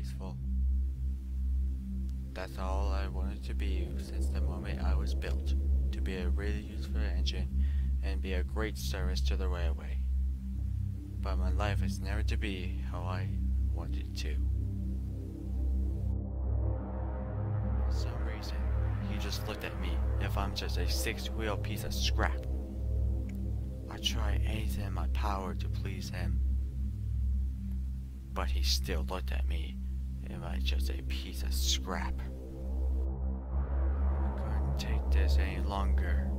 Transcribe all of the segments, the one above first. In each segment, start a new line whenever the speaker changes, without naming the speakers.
graceful. That's all I wanted to be since the moment I was built, to be a really useful engine and be a great service to the railway. But my life is never to be how I wanted to. For some reason, he just looked at me if I'm just a six-wheel piece of scrap. I try anything in my power to please him, but he still looked at me if I'm just a piece of scrap. I couldn't take this any longer,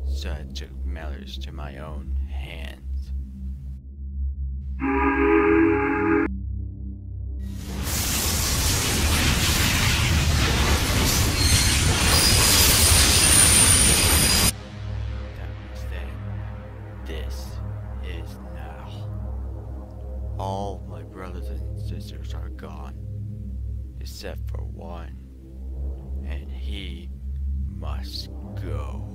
so I took matters to my own hands. That was then. This is now. All my brothers and sisters are gone, except for one, and he must go.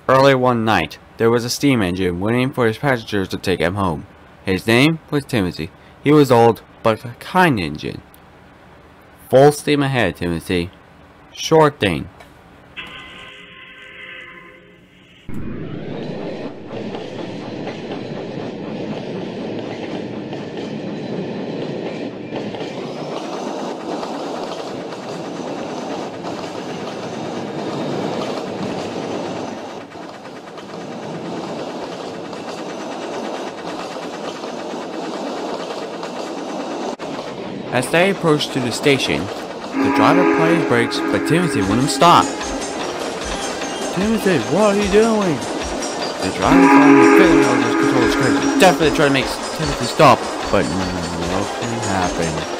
Early one night, there was a steam engine waiting for his passengers to take him home. His name was Timothy. He was old, but a kind engine. Full steam ahead, Timothy. Sure thing. As they approached to the station, the driver applied his brakes, but Timothy wouldn't stop. Timothy, what are you doing? The driver finally figured out his control screen. Definitely tried to make Timothy stop, but nothing happened.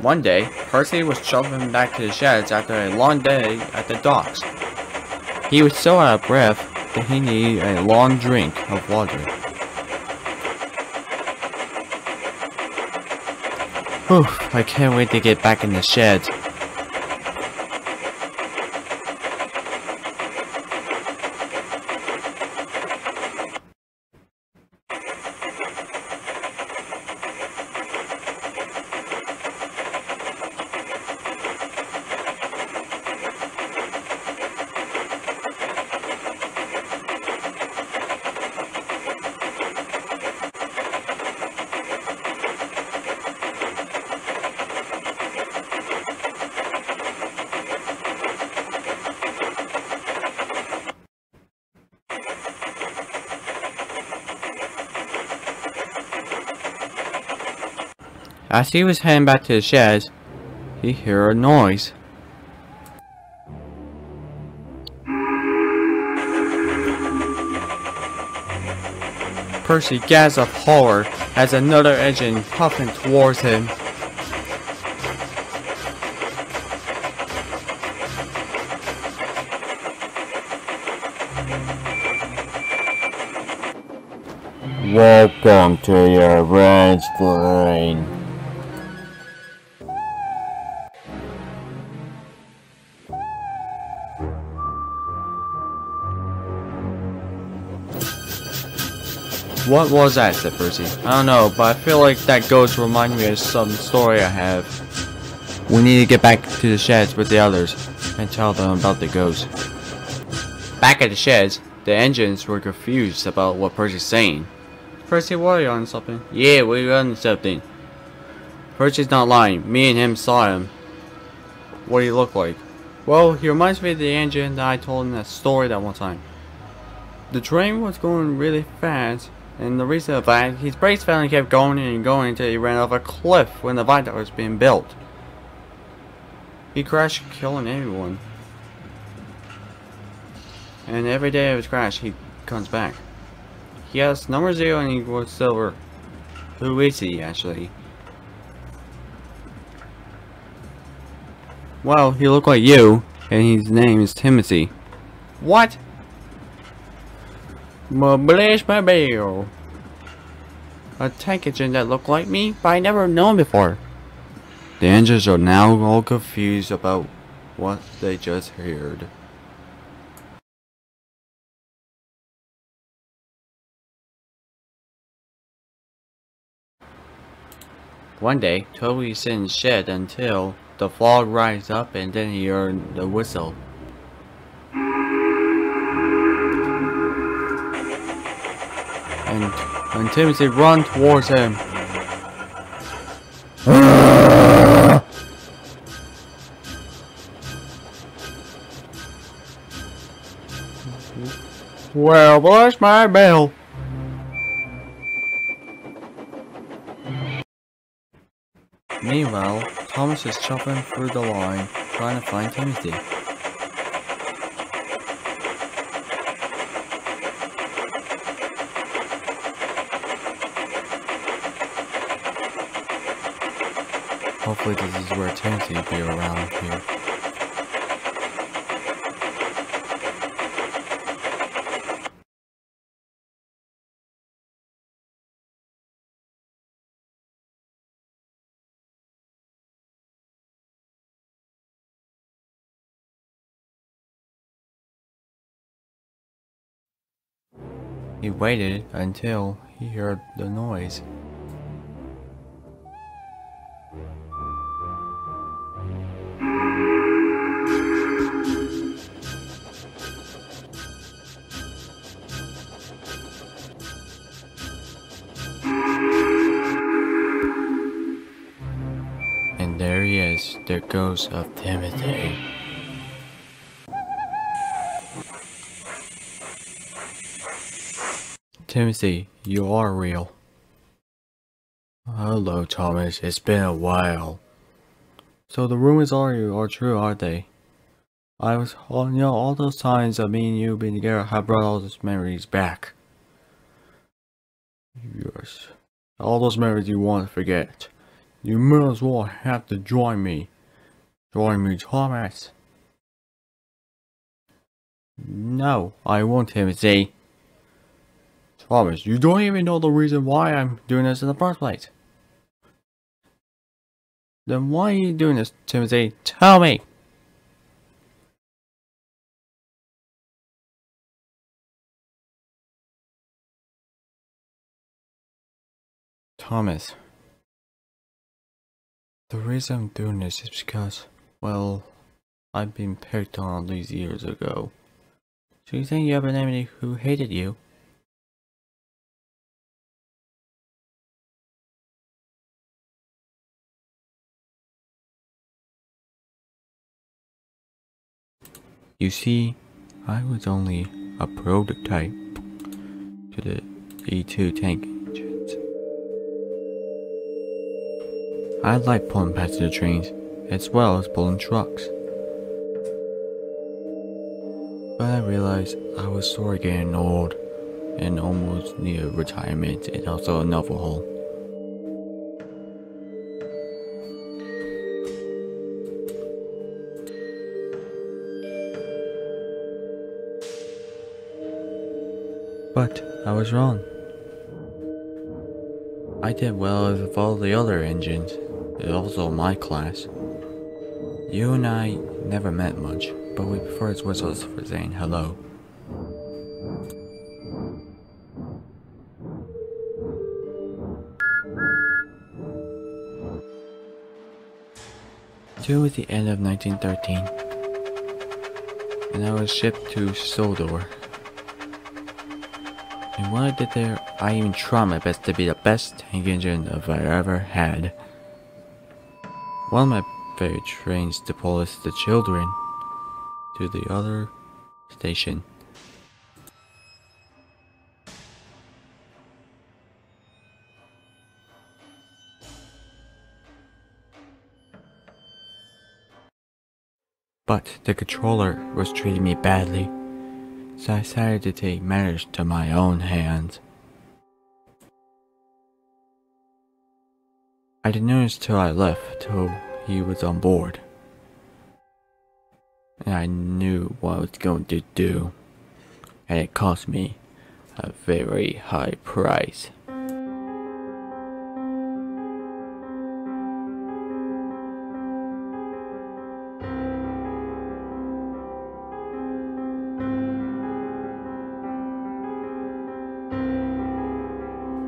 One day, Percy was shuffling back to the sheds after a long day at the docks. He was so out of breath that he needed a long drink of water. Whew, I can't wait to get back in the sheds. As he was heading back to the sheds, he heard a noise. Percy gasped of horror as another engine puffing towards him. Welcome to your ranch train. What was that? Said Percy. I don't know, but I feel like that ghost reminded me of some story I have. We need to get back to the sheds with the others and tell them about the ghost. Back at the sheds, the engines were confused about what Percy's saying. Percy, what are you on something? Yeah, we're on something. Percy's not lying. Me and him saw him. What do you look like? Well, he reminds me of the engine that I told in that story that one time. The train was going really fast, and the reason of that, his brakes finally kept going and going until he ran off a cliff when the viaduct was being built. He crashed, killing everyone. And every day of his crash, he comes back. He has number 0 and he was silver. Who is he, actually? Well, he looked like you, and his name is Timothy. What? Bless my bell. A tank engine that looked like me, but I never known before. The engines are now all confused about what they just heard. One day, Toby sat in the shed until the fog rises up and then he heard the whistle. And when Timothy ran towards him, well, bless my bell. Meanwhile, Thomas is chopping through the line, trying to find Timothy. Hopefully this is where Timothy will be around here. He waited until he heard the noise. And there he is, the ghost of Timothy. Timothy, you are real. Hello, Thomas. It's been a while. So the rumors are true, aren't they? All those times of me and you being together have brought all those memories back. Yes. All those memories you want to forget. You might as well have to join me. Join me, Thomas. No, I won't, Timothy. Thomas, you don't even know the reason why I'm doing this in the first place. Then why are you doing this, Timothy? Tell me! Thomas. The reason I'm doing this is because, well, I've been picked on all these years ago. So you think you have an enemy who hated you? You see, I was only a prototype to the E2 tank engines. I like pulling passenger trains, as well as pulling trucks. But I realized I was sort of getting old, and almost near retirement and also an overhaul. But I was wrong. I did well with all the other engines, and also my class. You and I never met much, but we preferred whistles for saying hello. Due at the end of 1913, and I was shipped to Sodor. And when I did there, I even tried my best to be the best tank engine I've ever had. One of my favorite trains to pull is the children to the other station. But the controller was treating me badly. So I decided to take matters to my own hands. I didn't notice till I left, till he was on board. And I knew what I was going to do. And it cost me a very high price.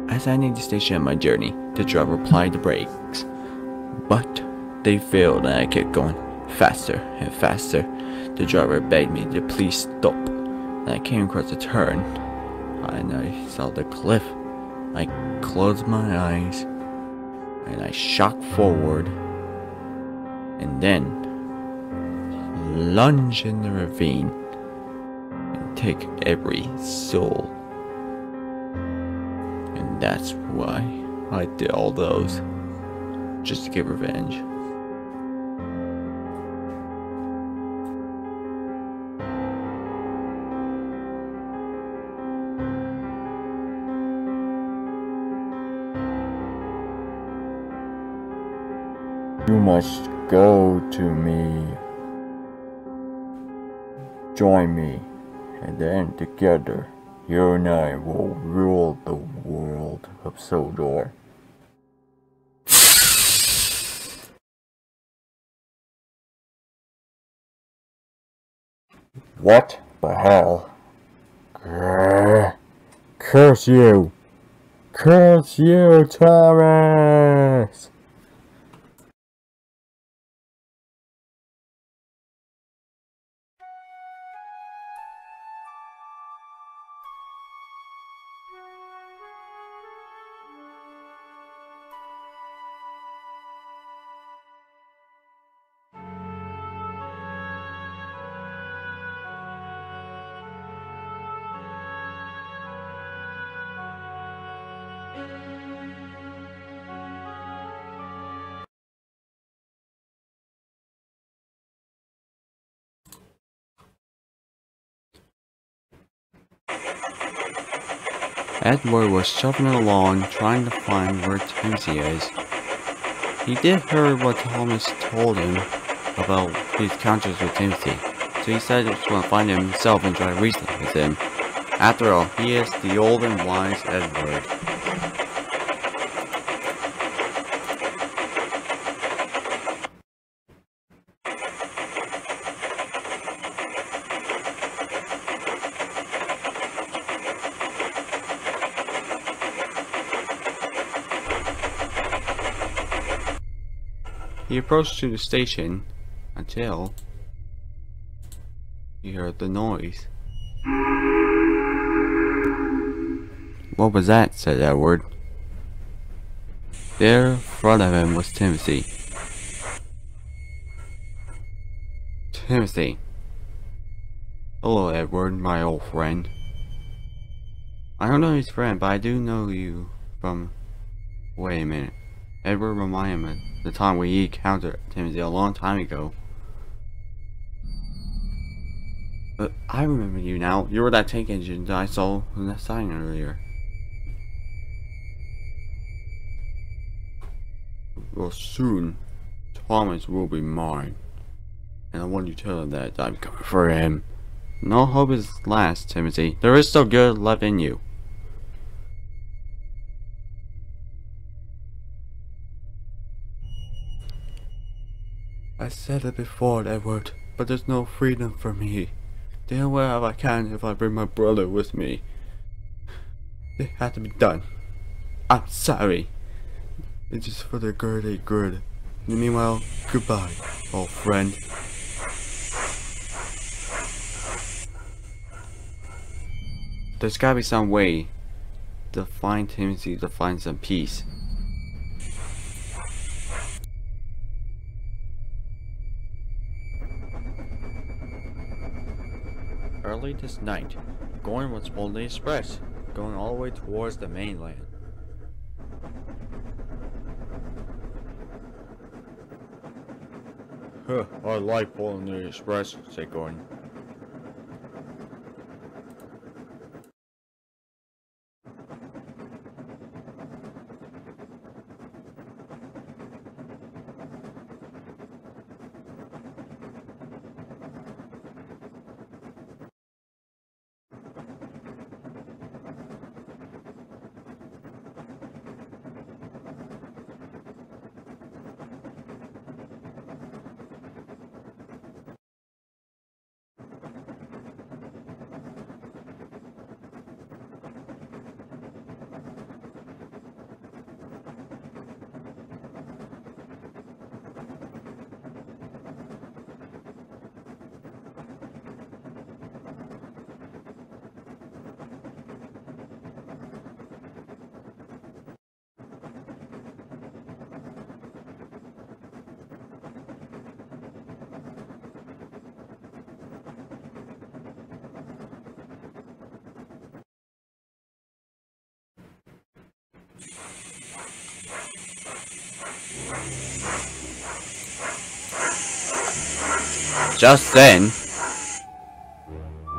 As I neared the station of my journey, the driver applied the brakes. But they failed and I kept going faster and faster. The driver begged me to please stop. And I came across a turn and I saw the cliff. I closed my eyes and I shot forward and then lunge in the ravine and take every soul. And that's why I did all those, just to get revenge. You must go to me. Join me, and then together, you and I will rule the world of Sodor. What the hell? Grr. Curse you! Curse you, Thomas! Edward was shuffling along, trying to find where Timothy is. He did hear what Thomas told him about his encounters with Timothy, so he decided to want to find him himself and try reasoning with him. After all, he is the old and wise Edward. He approached to the station until he heard the noise. What was that? Said Edward. There in front of him was Timothy. Timothy. Hello, Edward, my old friend. I don't know his friend, but I do know you from... Wait a minute. Edward reminded him of the time we encountered Timothy a long time ago. But I remember you now. You were that tank engine that I saw in that sign earlier. Well, soon, Thomas will be mine. And I want you to tell him that I'm coming for him. No hope is last, Timothy. There is still good left in you. I said it before, Edward, but there's no freedom for me. The only way I can if I bring my brother with me. It had to be done. I'm sorry. It's just for the greater good. And meanwhile, goodbye, old friend. There's gotta be some way to find Timothy, to find some peace. Early this night, Gordon was pulling the express, going all the way towards the mainland. Huh, I like pulling the express, said Gordon. Just then,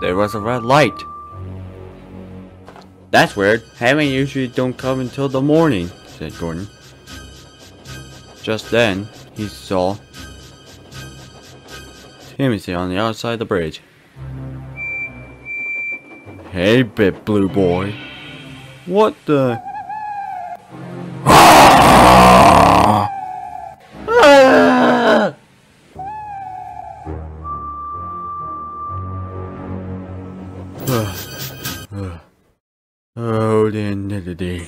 there was a red light. That's weird. Henry usually don't come until the morning, said Gordon. Just then, he saw Timothy on the outside of the bridge. Hey, bit blue boy. What the? Ah! Ah! Oh, the end of the day.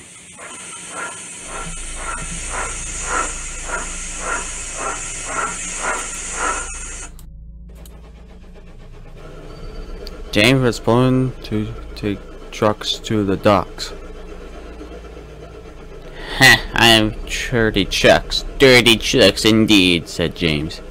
James was pulling to take trucks to the docks. Ha! I am dirty chucks. Dirty chucks indeed, said James.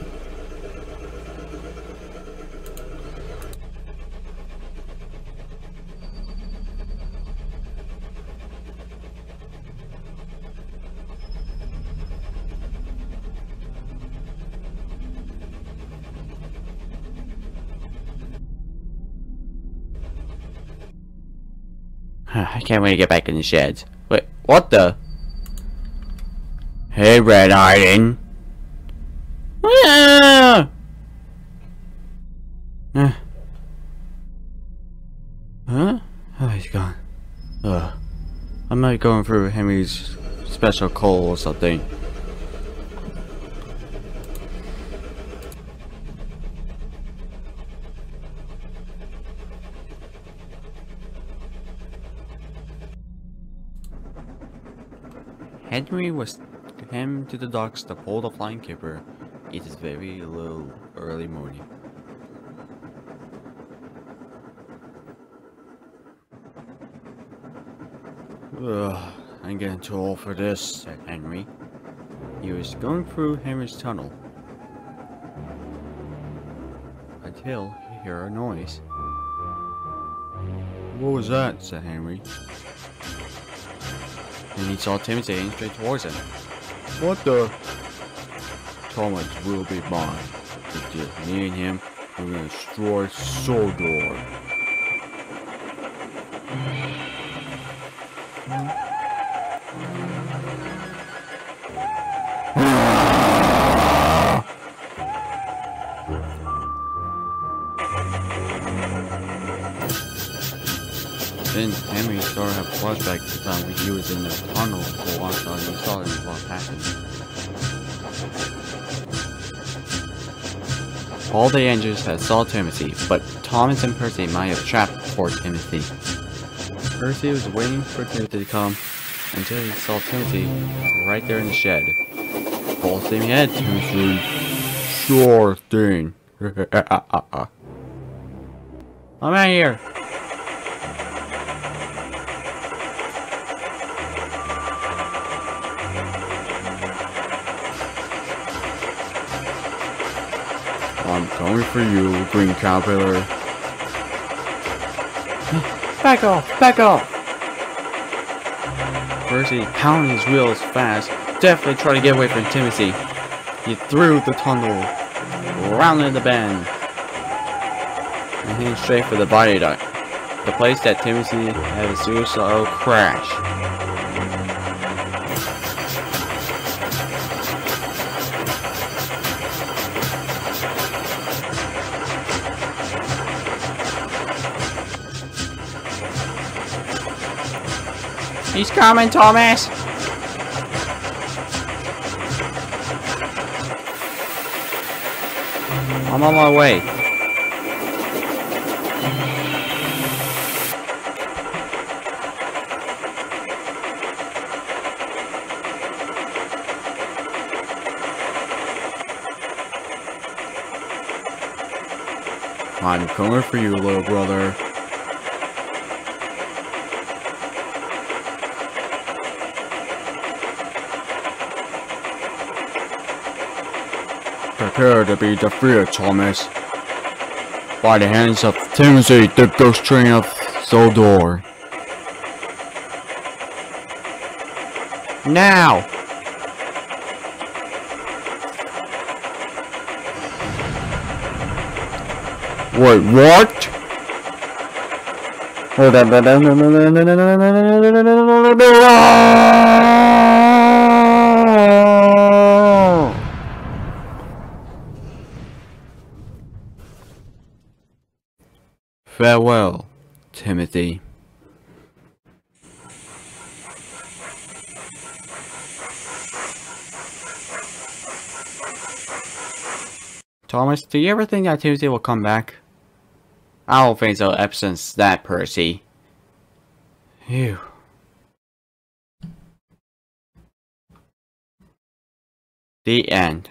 I can't wait to get back in the sheds. Wait, what the? Hey, Red Iron. Ah! Huh? Oh, he's gone. I might go through Henry's special coal or something. Henry was him to the docks to pull the flying keeper. It is very little early morning. Ugh, I'm getting too old for this, said Henry. He was going through Henry's tunnel until he heard a noise. What was that? Said Henry. And he saw Timothy aim straight towards him. What the? Thomas will be mine. It's just me and him. We're gonna destroy Sodor. Then Henry started to have a flashback to the time when he was in the tunnel for a while and he saw what happened. All the engines had saw Timothy, but Thomas and Percy might have trapped poor Timothy. Percy was waiting for Timothy to come until he saw Timothy right there in the shed. Full steam ahead, Timothy. Sure thing. I'm out here. I'm coming for you, Green Caterpillar. Back off! Back off! Percy pounded his wheels fast, definitely trying to get away from Timothy. He threw the tunnel, rounded the bend, and headed straight for the body duct, the place that Timothy had a suicidal crash. He's coming, Thomas! I'm on my way. I'm coming for you, little brother. Prepare to be defeated, Thomas. By the hands of Timothy, the ghost train of Sodor. Now! Wait, what? Farewell, Timothy. Thomas, do you ever think that Timothy will come back? I don't think so, ever since that, Percy. Phew. The end.